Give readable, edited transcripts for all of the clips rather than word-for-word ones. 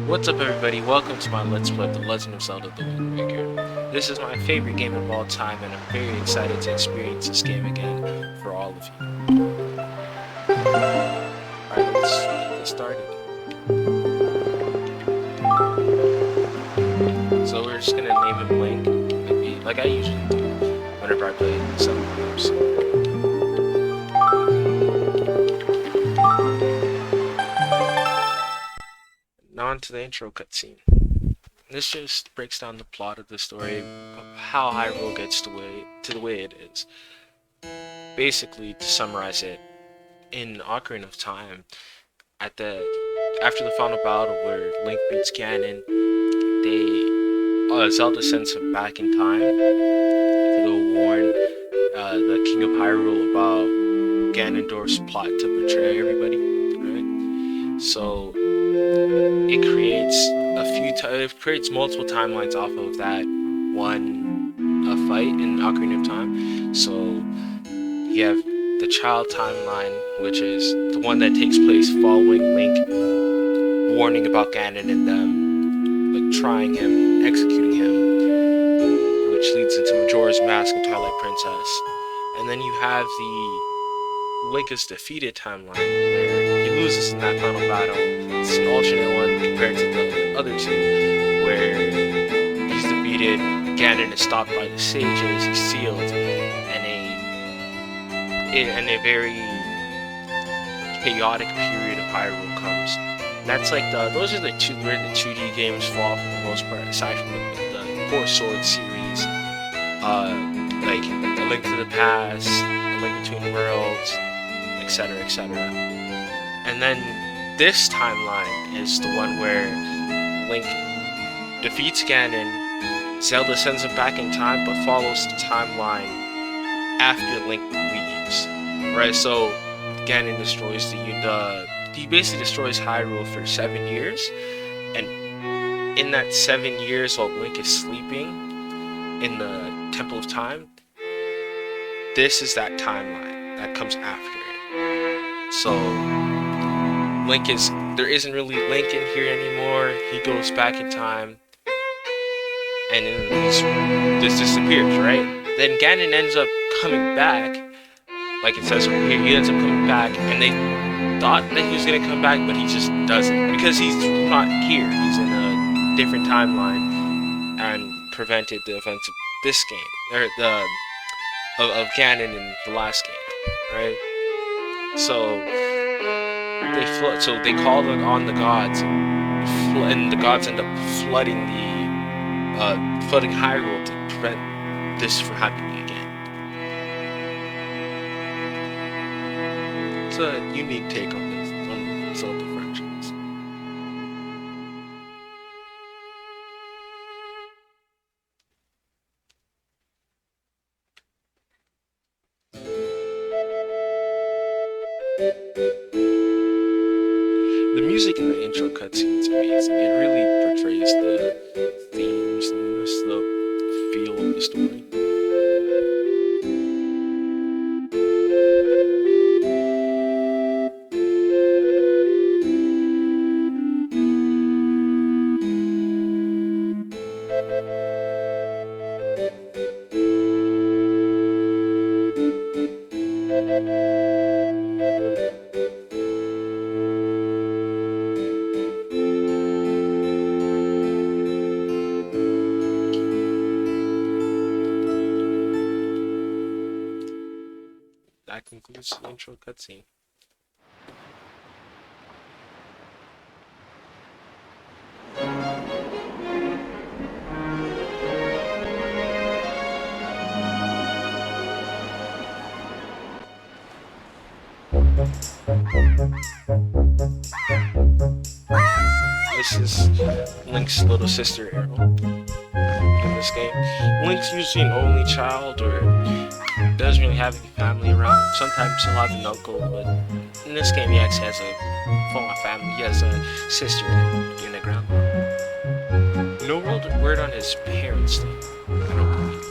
What's up everybody, welcome to my Let's Play of The Legend of Zelda The Wind Waker. This is my favorite game of all time and I'm very excited to experience this game again for all of you. Alright, let's get this started. So we're just gonna name him Link, like I usually do whenever I play Zelda games. Now on to the intro cutscene. This just breaks down the plot of the story of how Hyrule gets to the way it is. Basically, to summarize it, in Ocarina of Time, after the final battle where Link beats Ganon, Zelda sends him back in time to go warn the King of Hyrule about Ganondorf's plot to betray everybody. Right? So it creates multiple timelines off of that one fight in Ocarina of Time. So you have the child timeline, which is the one that takes place following Link warning about Ganon and them, like trying him, executing him, which leads into Majora's Mask and Twilight Princess. And then you have the Link is defeated timeline, where he loses in that final battle. It's an alternate one compared to the other two, where he's defeated, Ganon is stopped by the sages, he's sealed, and a very chaotic period of Hyrule comes. That's like those are the two where the 2D games fall for the most part, aside from the Four Swords series, like A Link to the Past, A Link Between Worlds, etc., etc. And then this timeline is the one where Link defeats Ganon, Zelda sends him back in time, but follows the timeline after Link leaves. Right, so Ganon destroys he basically destroys Hyrule for 7 years, and in that 7 years while Link is sleeping in the Temple of Time, this is that timeline that comes after it. So there isn't really Link in here anymore. He goes back in time, and then this disappears, right? Then Ganon ends up coming back, like it says over here. He ends up coming back, and they thought that he was gonna come back, but he just doesn't, because he's not here. He's in a different timeline and prevented the events of this game, or of Ganon in the last game, right? So they call on the gods, and the gods end up flooding Hyrule to prevent this from happening again. It's a unique take on Zelda franchise. The music in the intro cutscene is amazing. It really portrays the themes and just the feel of the story. That concludes the intro cutscene. This is Link's little sister, Aero, in this game. Link's usually an only child, or doesn't really have any family around. Sometimes he'll have an uncle, but in this game he actually has a full family. He has a sister and a grandma. No word on his parents, though. I don't believe.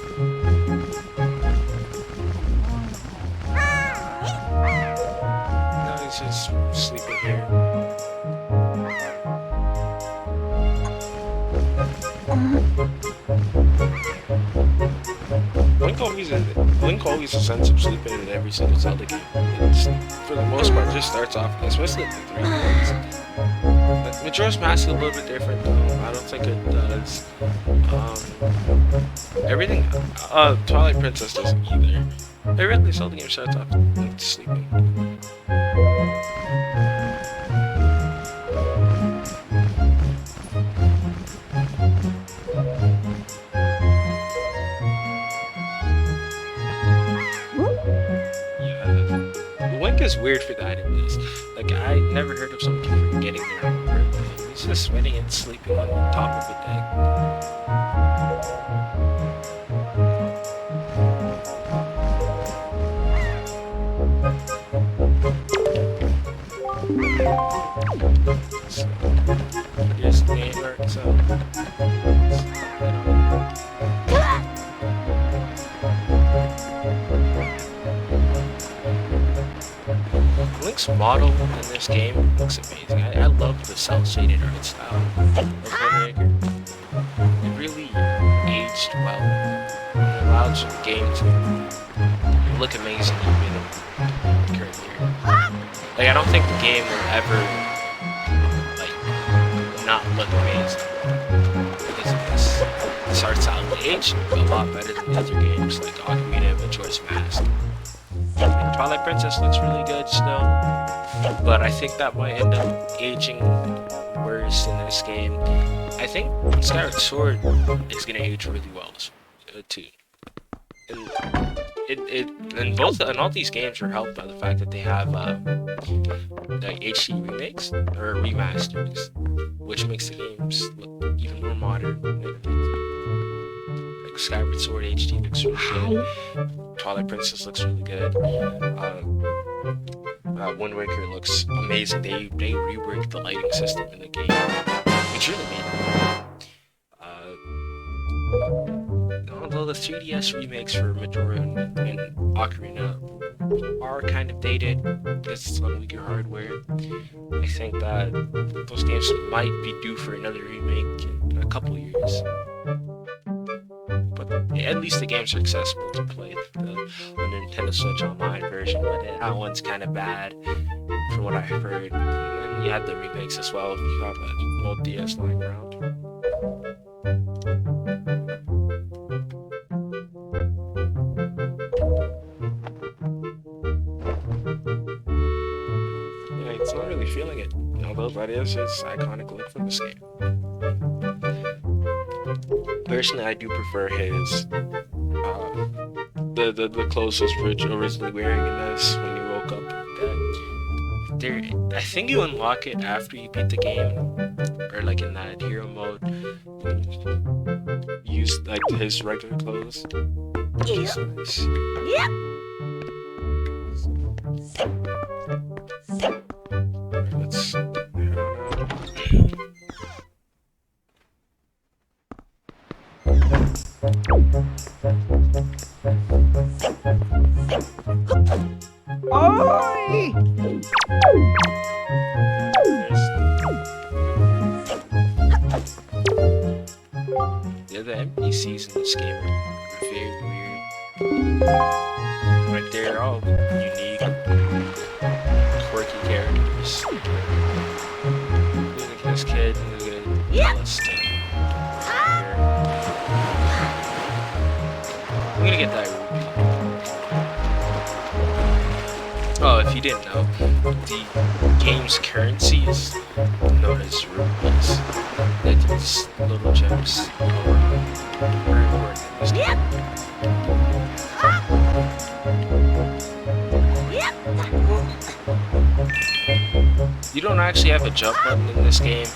No, he's just sleeping here. Link always ends up sleeping in every single Zelda game. It's, for the most part, just starts off, especially like the 3 games. Majora's Mask is a little bit different though. I don't think it does. Everything. Twilight Princess doesn't either. Every other Zelda game starts off like sleeping. Link is weird for the items. Like, I never heard of someone forgetting their own birthday. He's just sweating and sleeping on top of a deck. So, here's the game art, so... Link's model in this game looks amazing. I love the cel-shaded art style of Wind Waker. It really aged well. It allows the game to look amazing even in current year. Like, I don't think the game will ever like not look amazing because of this art style. It aged a lot better than the other games like Ocarina and Majora's Mask. Twilight Princess looks really good still, but I think that might end up aging worse in this game. I think Skyward Sword is going to age really well too. And all these games are helped by the fact that they have like HD remakes or remasters, which makes the games look even more modern. Like Skyward Sword HD looks really good. Twilight Princess looks really good. Wind Waker looks amazing. They reworked the lighting system in the game. It's really neat. Although the 3DS remakes for Majora and Ocarina are kind of dated because it's on weaker hardware, I think that those games might be due for another remake in a couple years. But at least the games are accessible to play on the Nintendo Switch Online version, but that one's kind of bad from what I've heard. And you have the remakes as well if you have an old DS lying around. Yeah, it's not really feeling it, although that is his iconic look for this game. Personally, I do prefer his the clothes he was originally wearing in this when you woke up. I think you unlock it after you beat the game, or like in that hero mode. Use like his regular clothes. He's nice. Yep. Let's. The NPCs in this game are very weird. Like, they're all unique, quirky characters. Look at this kid, look at Alice. I'm gonna get that rupee. Oh, if you didn't know, the game's currency is known as rupees. They're just little gems all around. Very important in this game. You don't actually have a jump button in this game.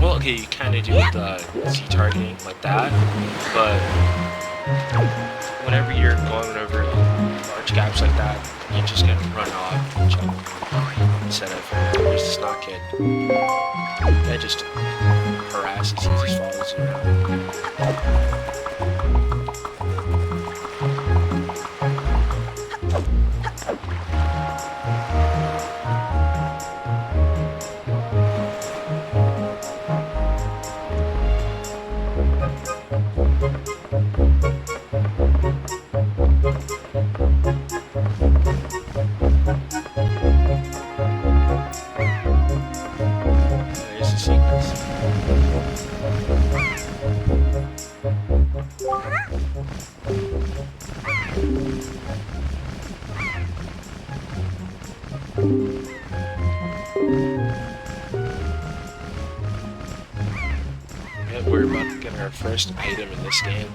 Well, okay, you kind of do with the Z-targeting like that, but whenever you're going over large gaps like that, you're just gonna run off and jump instead of there's this knock kid that just harasses you, just follows you around. we're about to get our first item in this game.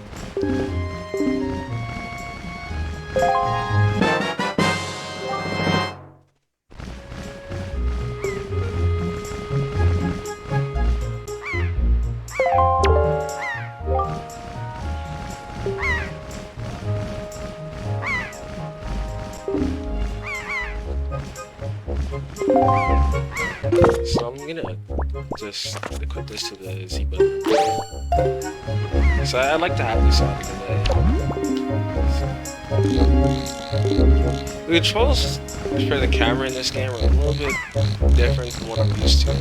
So I'm gonna just equip this to the Z button. So I like to have this on the controls for the camera in this game are a little bit different from what I'm used to.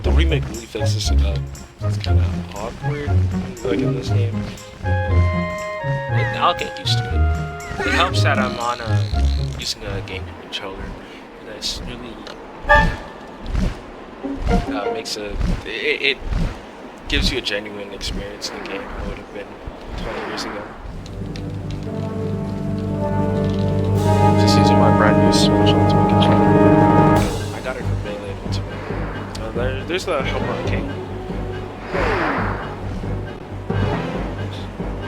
The remake really fixes it up. It's kind of awkward, like in this game. But I'll get used to it. It helps that I'm on using a gaming controller. That's really makes it gives you a genuine experience in the game. I would have been 20 years ago. Just using my brand new Smash Ultimate controller. I got it from Melee Ultimate. There's the Hellbound King.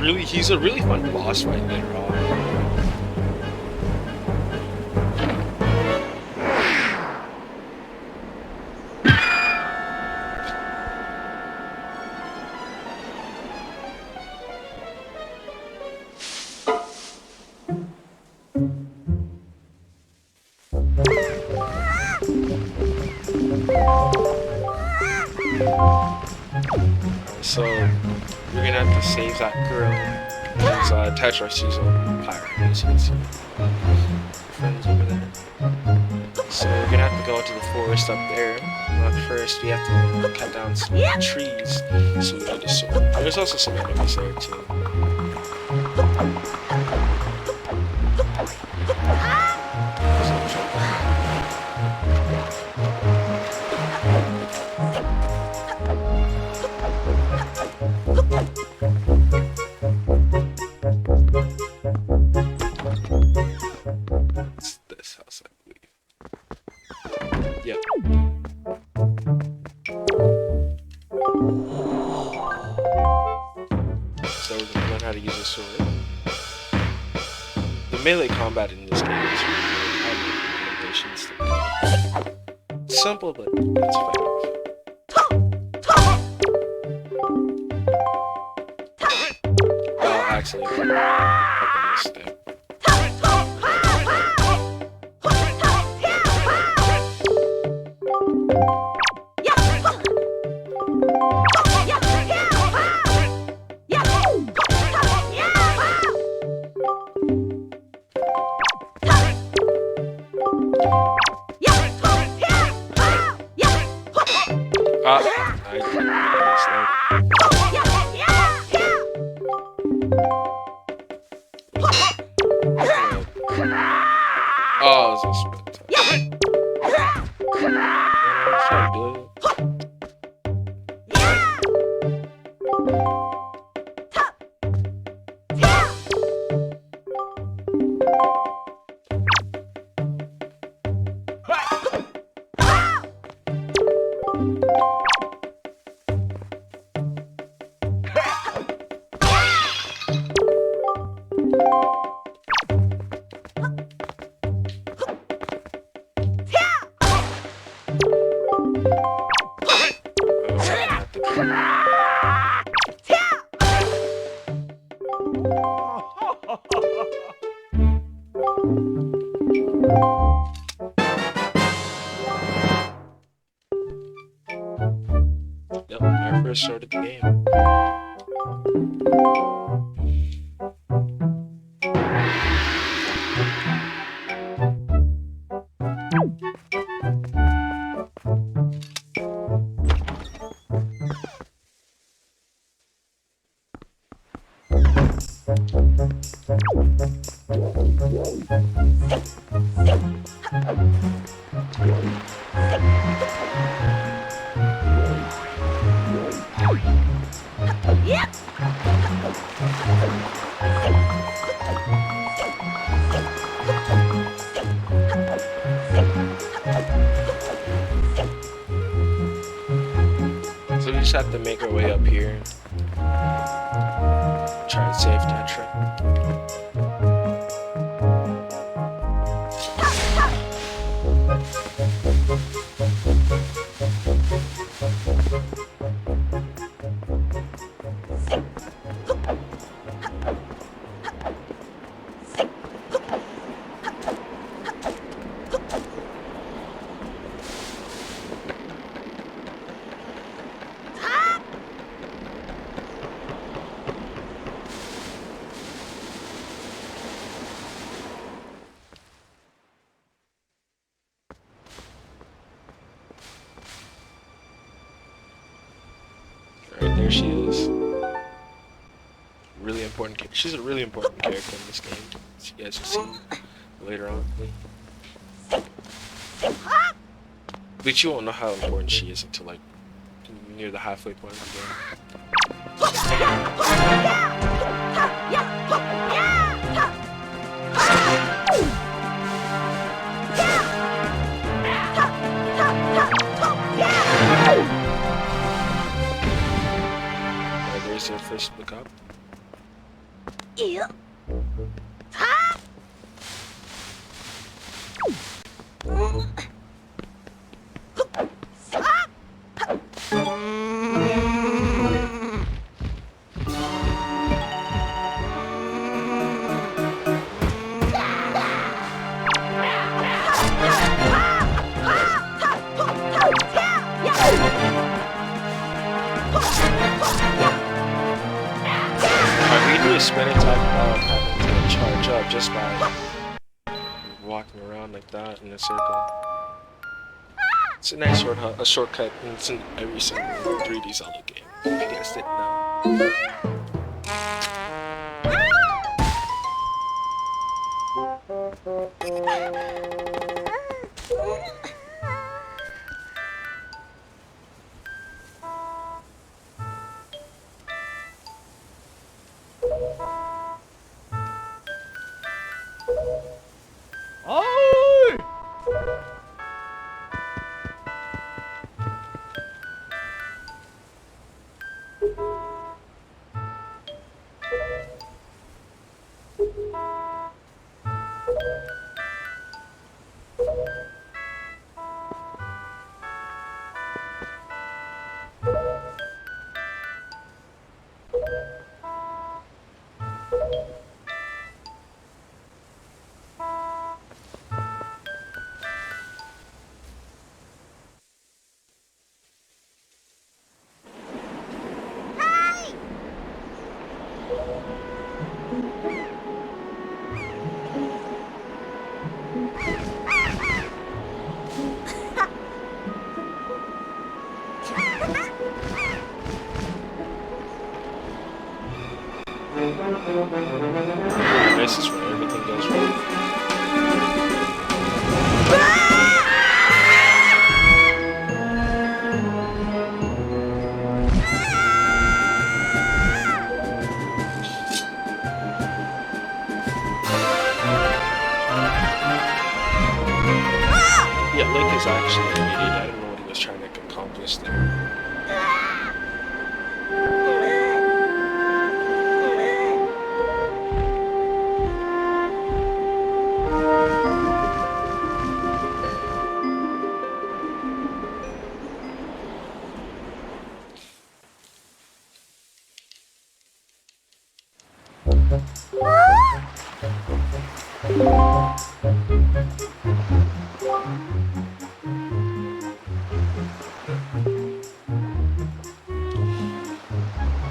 Really, he's a really fun boss fight later on. So you're gonna have to save that girl. There's Tetra, she's a pirate, as you can see. Friends over there. So we're gonna have to go into the forest up there. But first we have to cut down some trees so we need a sword. There's also some enemies there too. This house, I believe. Yep. So we're gonna learn how to use a sword. The melee combat in this game is really good. I make innovations. Simple, but it's effective. Actually, up on this step. Oh, it was a split time. I trying to do it. Yep, our first start of the game. So we just have to make our way up here. Try to save Tetra. Alright, there she is. Really important. She's a really important character in this game, as you guys will see later on. But you won't know how important she is until like near the halfway point of the game. Alright, there's your first look up. Spin attack without having to charge up just by walking around like that in a circle. It's a nice shortcut, and it's in every single 3D Zelda game. If you guys didn't know. This is where everything goes wrong. Yeah, Link is actually an idiot. I don't know what he was trying to accomplish there.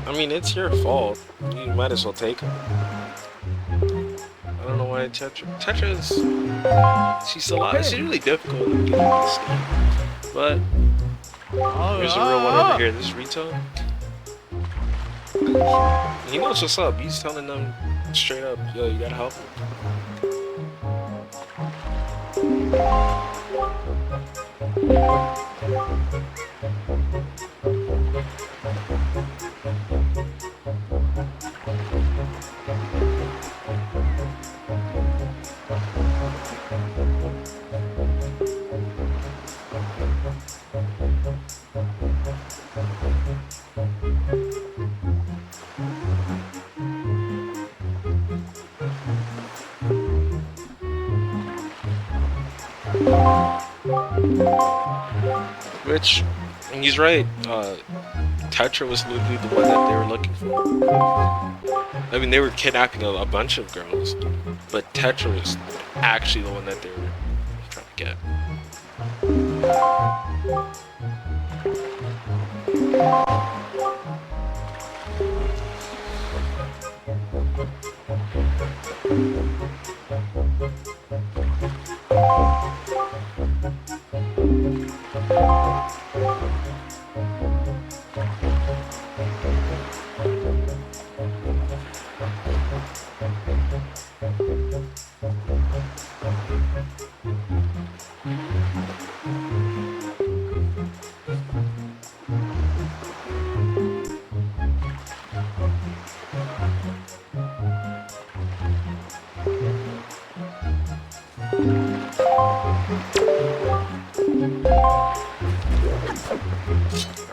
I mean, it's your fault. You might as well take him. I don't know why Tetra's... She's a lot... She's really difficult in this game. But... There's a real one over here. This is Rito. He knows what's up. He's telling them straight up, yo, you gotta help him. Which, and he's right. Tetra was literally the one that they were looking for. I mean, they were kidnapping a bunch of girls, but Tetra was actually the one that they were trying to get.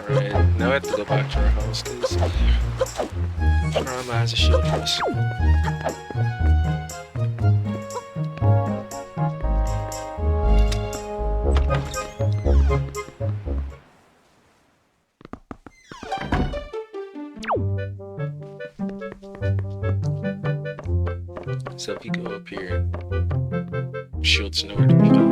Alright, now I have to go back to our house because Grandma has a shield dress. So if you go up here, shield's nowhere to be found.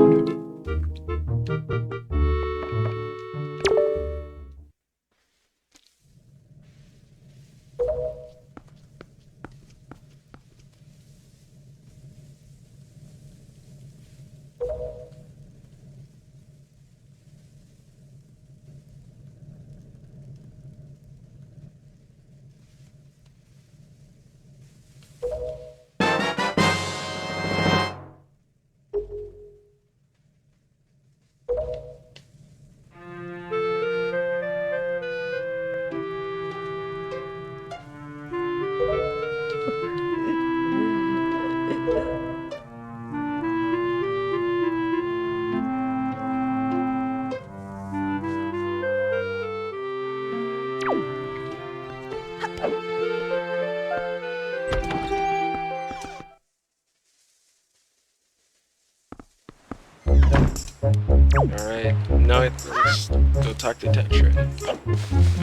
Alright, now let's go talk to Tetra.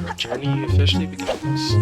Our journey officially begins.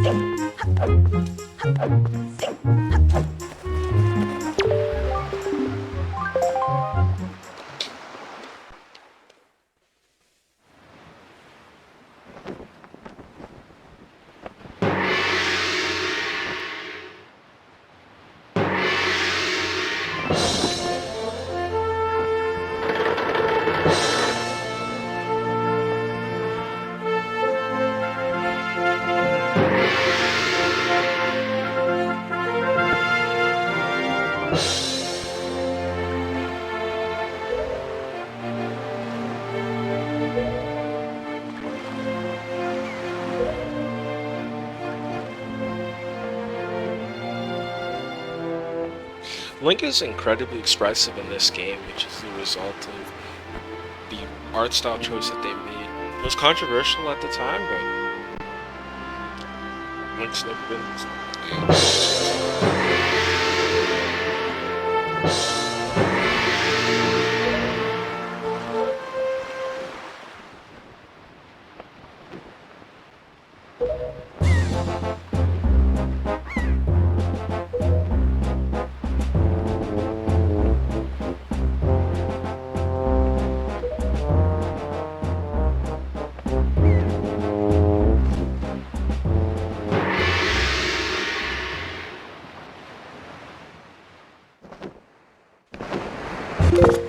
Link is incredibly expressive in this game, which is the result of the art style choice that they made. It was controversial at the time, but Link's never been.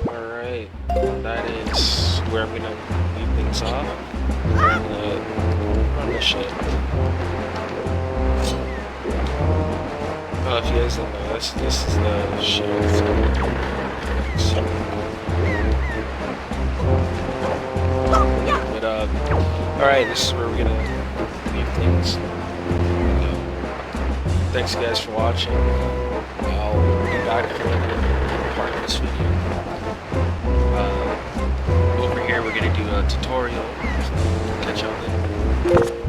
Alright, that is where I'm gonna leave things off. On the ship. Oh, if you guys don't know, this is the ship. But, alright, this is where we're gonna leave things. Thanks guys for watching. I'll be back for another part of this video. Over here we're gonna do a tutorial. Catch y'all later.